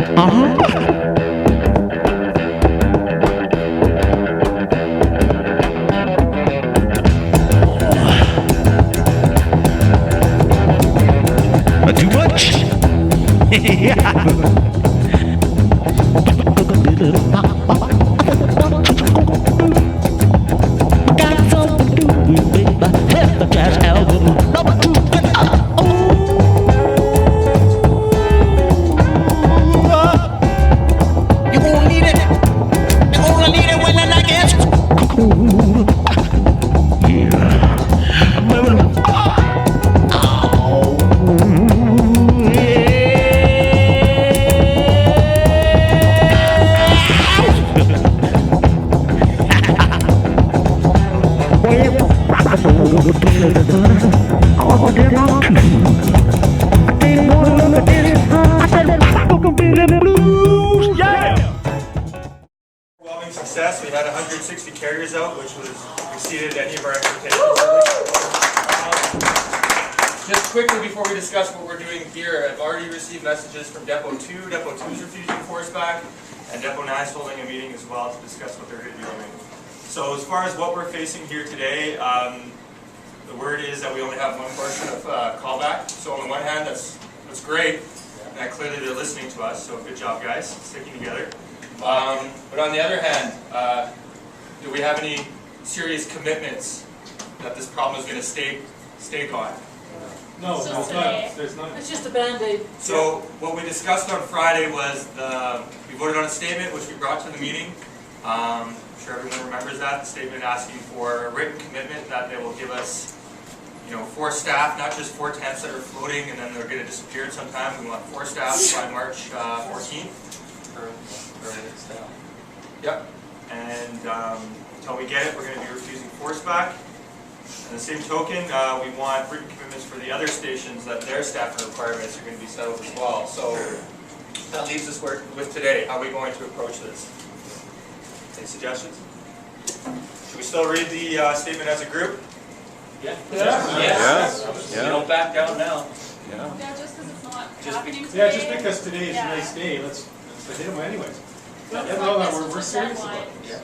Too much? Yeah. Got something to do with baby. Here's the jazz album number 2. You gonna need it. You gonna need it when the night gets cool. Yeah. Overwhelming success. We had 160 carriers out, which was exceeded any of our expectations. Just quickly before we discuss what we're doing here, I've already received messages from Depot 2. Depot 2 is refusing force back, and Depot 9 is holding a meeting as well to discuss what they're going to be doing. So as far as what we're facing here today, the word is that we only have one portion of callback. So on the one hand, that's great, and clearly they're listening to us, so good job guys, sticking together. But on the other hand, do we have any serious commitments that this problem is going to stay gone? No, there's none. It's just a Band-Aid. So what we discussed on Friday was we voted on a statement which we brought to the meeting. I'm sure everyone remembers that, the statement asking for a written commitment that they will give us 4 staff, not just 4 temps that are floating and then they're going to disappear sometime. We want 4 staff by March 14th. Yep. And until we get it, we're going to be refusing force back. On the same token, we want written commitments for the other stations that their staffing requirements are going to be settled as well. So that leaves us with today. How are we going to approach this? Any suggestions? Should we still read the statement as a group? Yeah. Yeah. You don't back down now. Yeah. Yeah, just because it's not Just happening today. Yeah, just because today is a nice day, let's hit them anyways. But Yeah, it's no, like no, this we're was serious deadline. about this.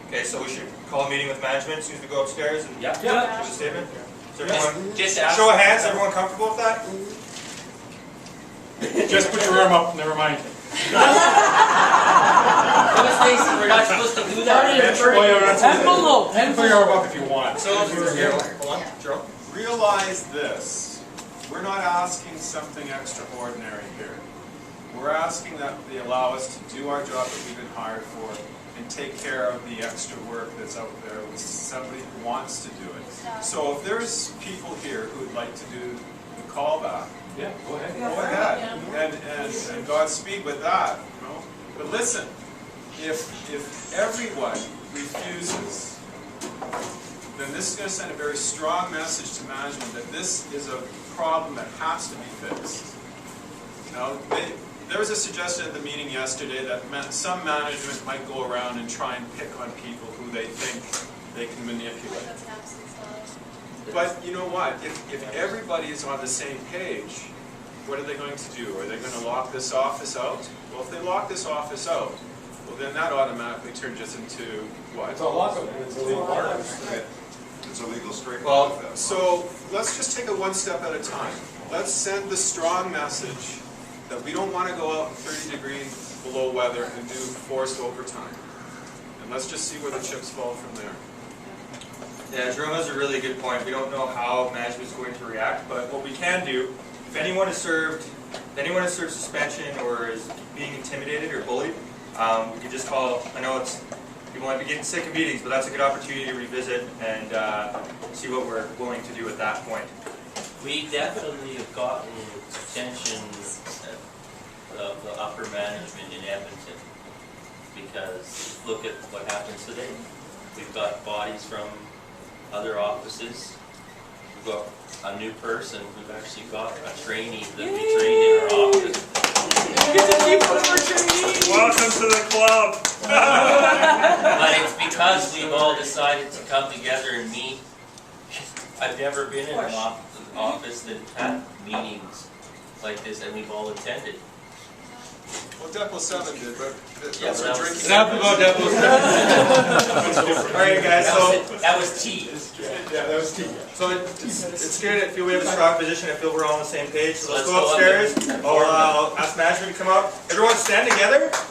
Okay, so we should call a meeting with management as soon as we go upstairs and Yeah. do the statement? Is everyone, Just ask. show of hands, everyone comfortable with that? Just put your arm up, never mind. Stacy, we're not supposed to do that. Oh, yeah, that's Envelope, Put your arm up if you want. So, here, hold on, Jerome. Realize this, we're not asking something extraordinary here. We're asking that they allow us to do our job that we've been hired for and take care of the extra work that's out there with somebody who wants to do it. So if there's people here who would like to do the callback, Yeah, go ahead. go ahead, and Godspeed with that, But listen, if everyone refuses, then this is going to send a very strong message to management that this is a problem that has to be fixed. Now, there was a suggestion at the meeting yesterday that some management might go around and try and pick on people who they think they can manipulate. But you know what? If everybody is on the same page, what are they going to do? Are they going to lock this office out? Well, if they lock this office out, well then that automatically turns us into what? It's a lockout, it's illegal. It's a legal strike. Well, So let's just take it one step at a time. Let's send the strong message that we don't want to go out in 30-degree below weather and do forced overtime. And let's just see where the chips fall from there. Yeah, Jerome has a really good point. We don't know how management is going to react, but what we can do, if anyone is served suspension or is being intimidated or bullied, we can just call. I know people might be getting sick of meetings, but that's a good opportunity to revisit and see what we're willing to do at that point. We definitely have gotten attention of the upper management in Edmonton, because look at what happens today. We've got bodies from other offices. We've got a new person. We've actually got a trainee that we trained in our office. Welcome to the club. But it's because we've all decided to come together and meet. I've never been in an office that had meetings like this, and we've all attended. Well, Depot 7 did, but Yeah, those but are that was- drinking. Enough about Depot. All right, guys. That was tea. Yeah, that was tea. So it's good. I feel we have a strong position. I feel we're all on the same page. So let's Let's go go up upstairs. there. I'll ask management to come up. Everyone stand together. As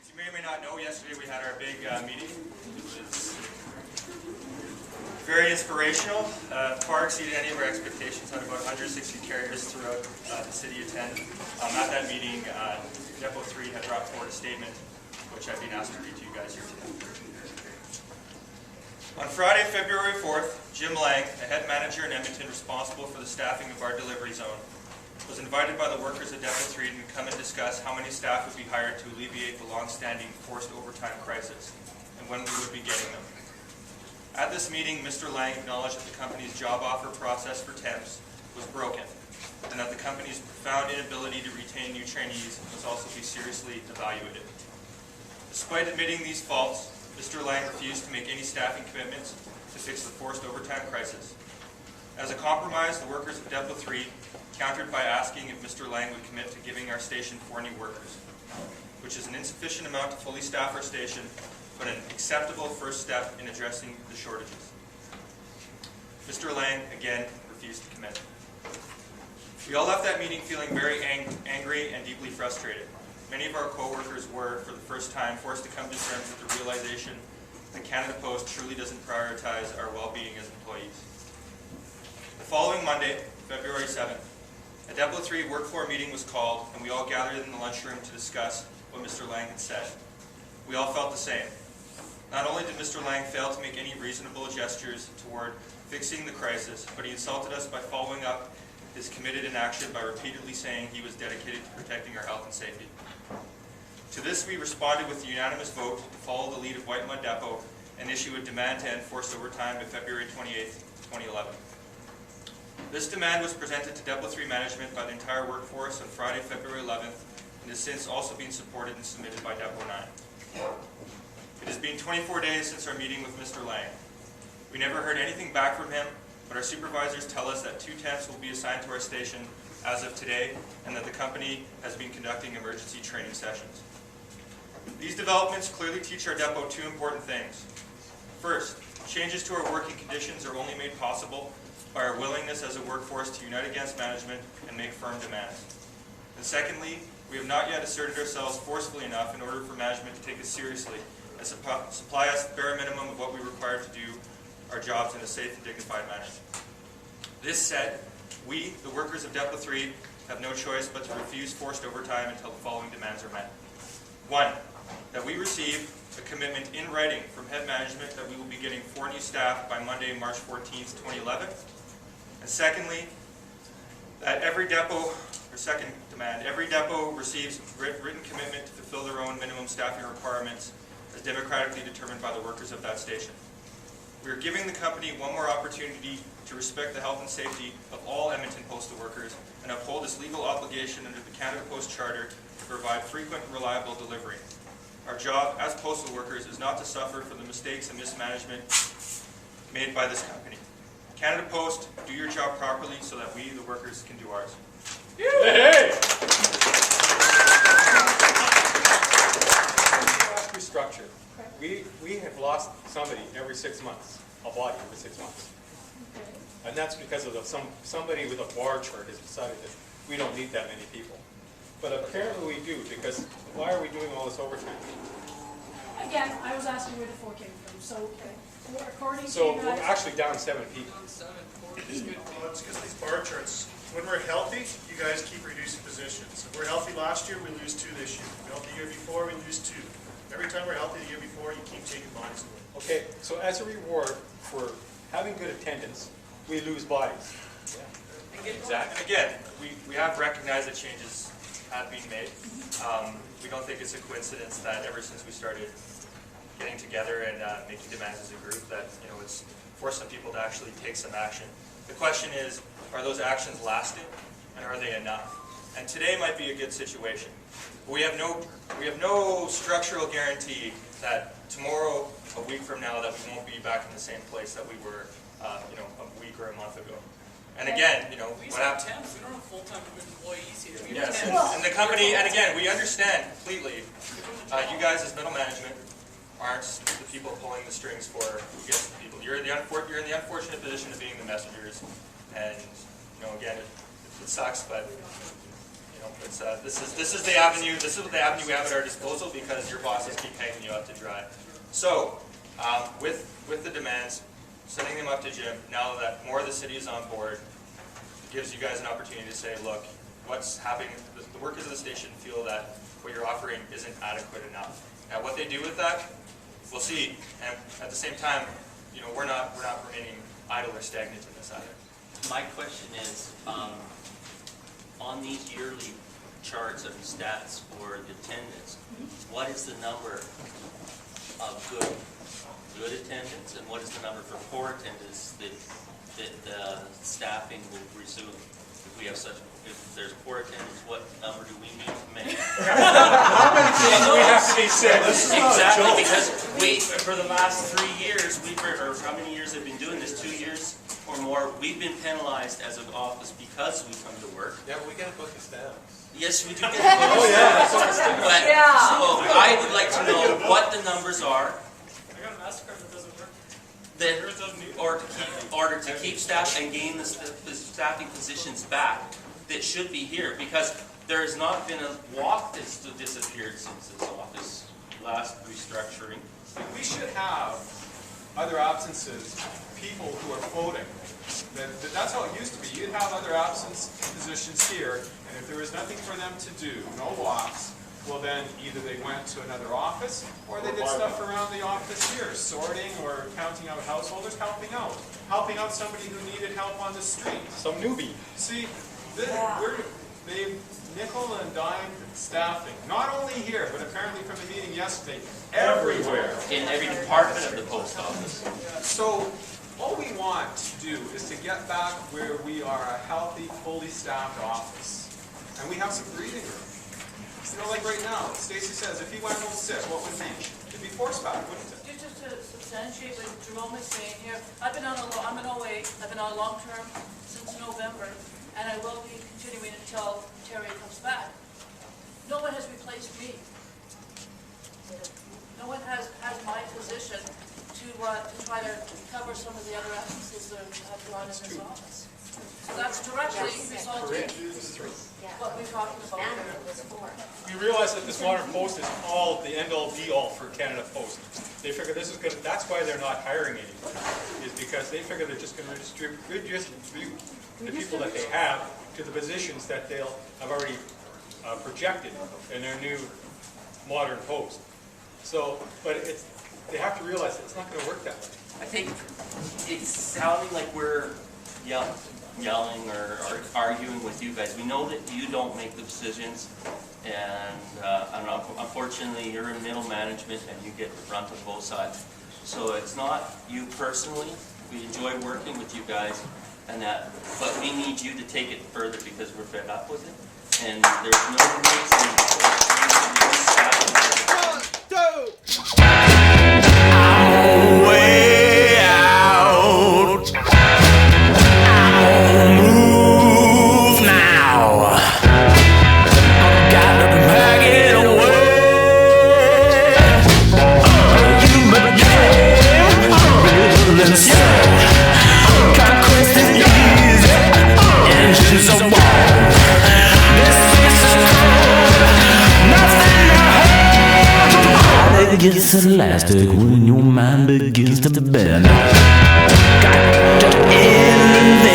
you may or may not know, yesterday we had our big meeting. It was very inspirational. Far exceeded any of our expectations. Had about 160 carriers throughout the city attend. At that meeting, Depot 3 had brought forward a statement, which I've been asked to read to you guys here today. On Friday, February 4th, Jim Lang, a head manager in Edmonton responsible for the staffing of our delivery zone, was invited by the workers at Depot 3 to come and discuss how many staff would be hired to alleviate the long-standing forced overtime crisis and when we would be getting them. At this meeting, Mr. Lang acknowledged that the company's job offer process for temps was broken and that the company's profound inability to retain new trainees must also be seriously evaluated. Despite admitting these faults, Mr. Lang refused to make any staffing commitments to fix the forced overtime crisis. As a compromise, the workers of Depot 3 countered by asking if Mr. Lang would commit to giving our station 4 new workers, which is an insufficient amount to fully staff our station, but an acceptable first step in addressing the shortages. Mr. Lang, again, refused to commit. We all left that meeting feeling very angry and deeply frustrated. Many of our co-workers were, for the first time, forced to come to terms with the realization that Canada Post truly doesn't prioritize our well-being as employees. The following Monday, February 7th, a Depot 3 work floor meeting was called, and we all gathered in the lunchroom to discuss what Mr. Lang had said. We all felt the same. Not only did Mr. Lang fail to make any reasonable gestures toward fixing the crisis, but he insulted us by following up his committed inaction by repeatedly saying he was dedicated to protecting our health and safety. To this, we responded with a unanimous vote to follow the lead of White Mud Depot and issue a demand to end forced overtime by February 28, 2011. This demand was presented to Depot 3 management by the entire workforce on Friday, February 11th, and has since also been supported and submitted by Depot 9. It has been 24 days since our meeting with Mr. Lang. We never heard anything back from him, but our supervisors tell us that 2 temps will be assigned to our station as of today, and that the company has been conducting emergency training sessions. These developments clearly teach our depot 2 important things. First, changes to our working conditions are only made possible by our willingness as a workforce to unite against management and make firm demands. And secondly, we have not yet asserted ourselves forcefully enough in order for management to take us seriously and supply us the bare minimum of what we require to do our jobs in a safe and dignified manner. This said, we, the workers of Depot 3, have no choice but to refuse forced overtime until the following demands are met. 1, that we receive a commitment in writing from head management that we will be getting 4 new staff by Monday, March 14th, 2011. And secondly, that every depot receives written commitment to fulfill their own minimum staffing requirements as democratically determined by the workers of that station. We are giving the company one more opportunity to respect the health and safety of all Edmonton postal workers and uphold its legal obligation under the Canada Post Charter to provide frequent and reliable delivery. Our job as postal workers is not to suffer for the mistakes and mismanagement made by this company. Canada Post, do your job properly so that we, the workers, can do ours. Hey! Restructure. We have lost somebody every 6 months, a body every 6 months. And that's because of somebody with a bar chart has decided that we don't need that many people. But apparently we do, because why are we doing all this overtime? Again, I was asking where the 4 came from, so according to So you we're guys, actually down 7 people. Well, it's because these bar charts, when we're healthy, you guys keep reducing positions. If we're healthy last year, we lose 2 this year. If we're healthy the year before, we lose 2. Every time we're healthy the year before, you keep taking bodies away. Okay, so as a reward for having good attendance, we lose bodies. Exactly. And again, we have recognized that changes have been made. We don't think it's a coincidence that ever since we started getting together and making demands as a group that it's forced some people to actually take some action. The question is, are those actions lasting, and are they enough? And today might be a good situation. We have no structural guarantee that tomorrow, a week from now, that we won't be back in the same place that we were, a week or a month ago. And again, you know, We what have happened? temps, we don't have full-time employees here. We Yes, have temps. and the company, and again, we understand completely, you guys as middle management aren't the people pulling the strings for who gets the people. You're in the unfortunate position of being the messengers, and, you know, again, it sucks, but, you know, it's, this is the avenue we have at our disposal because your bosses keep hanging you out to dry. So, with the demands, sending them up to Jim, now that more of the city is on board, gives you guys an opportunity to say, look, what's happening, the workers of the station feel that what you're offering isn't adequate enough. Now, what they do with that, we'll see. And at the same time, you know, we're not remaining idle or stagnant in this either. My question is, on these yearly charts of stats for the attendance, what is the number of good attendance, and what is the number for poor attendance that staffing will resume? If there's poor attendance, what number do we need to make? How many things do we have to be said? Exactly, because for the last 3 years, or how many years have been doing this, 2 years or more, we've been penalized as an office because we come to work. Yeah, but we gotta book us down. Yes, we do get bonus. Oh, yeah. But, so I would like to know what the numbers are, I got a MasterCard that doesn't work. that, order to keep staff and gain the staffing positions back that should be here, because there has not been a walk that's disappeared since this office last restructuring. We should have other absences, people who are floating. That's how it used to be. You'd have other absence positions here, and if there was nothing for them to do, no walks, well then either they went to another office or they did stuff around the office here, sorting or counting out householders, helping out somebody who needed help on the street. Some newbie. See, they've nickel and dime staffing, not only here, but apparently from the meeting yesterday, everywhere. In every department of the post office. So all we want to do is to get back where we are a healthy, fully staffed office. And we have some breathing room. You know, like right now, Stacy says, if he went home sick, what would be? It'd be forced back, wouldn't it? Just to substantiate what Jerome is saying here, I'm in OA, I've been on long-term since November, and I will be continuing until Terry comes back. No one has replaced me. No one has my position to try to cover some of the other absences that have gone in this office. So that's directly resulting what we're talking about here. We realize that this modern post is all the end-all be-all for Canada Post. They figure this is good. That's why they're not hiring anyone, is because they figure they're just going to redistribute the people that they have to the positions that they'll have already projected in their new modern post. So, but they have to realize that it's not going to work that way. I think it's sounding like we're yelling or arguing with you guys. We know that you don't make the decisions, and unfortunately you're in middle management and you get the brunt of both sides. So it's not you personally. We enjoy working with you guys, and that, but we need you to take it further because we're fed up with it, and there's no reason. Way out. I'm gonna move now. Gotta pack it away. You began and said, conquest is easy, engines are warm. This is nothing to hold. It gets elastic when your mind begins to bend. Got to invade.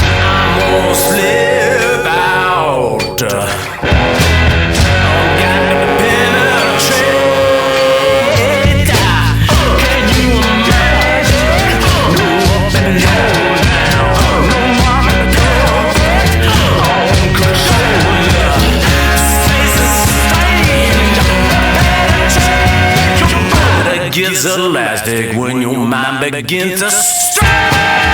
I'm gonna slip out. Got to penetrate. Can you imagine? No up and no down. No mom and perfect. On control. Stay sustained. Your body gets elastic when your mind begins to strain.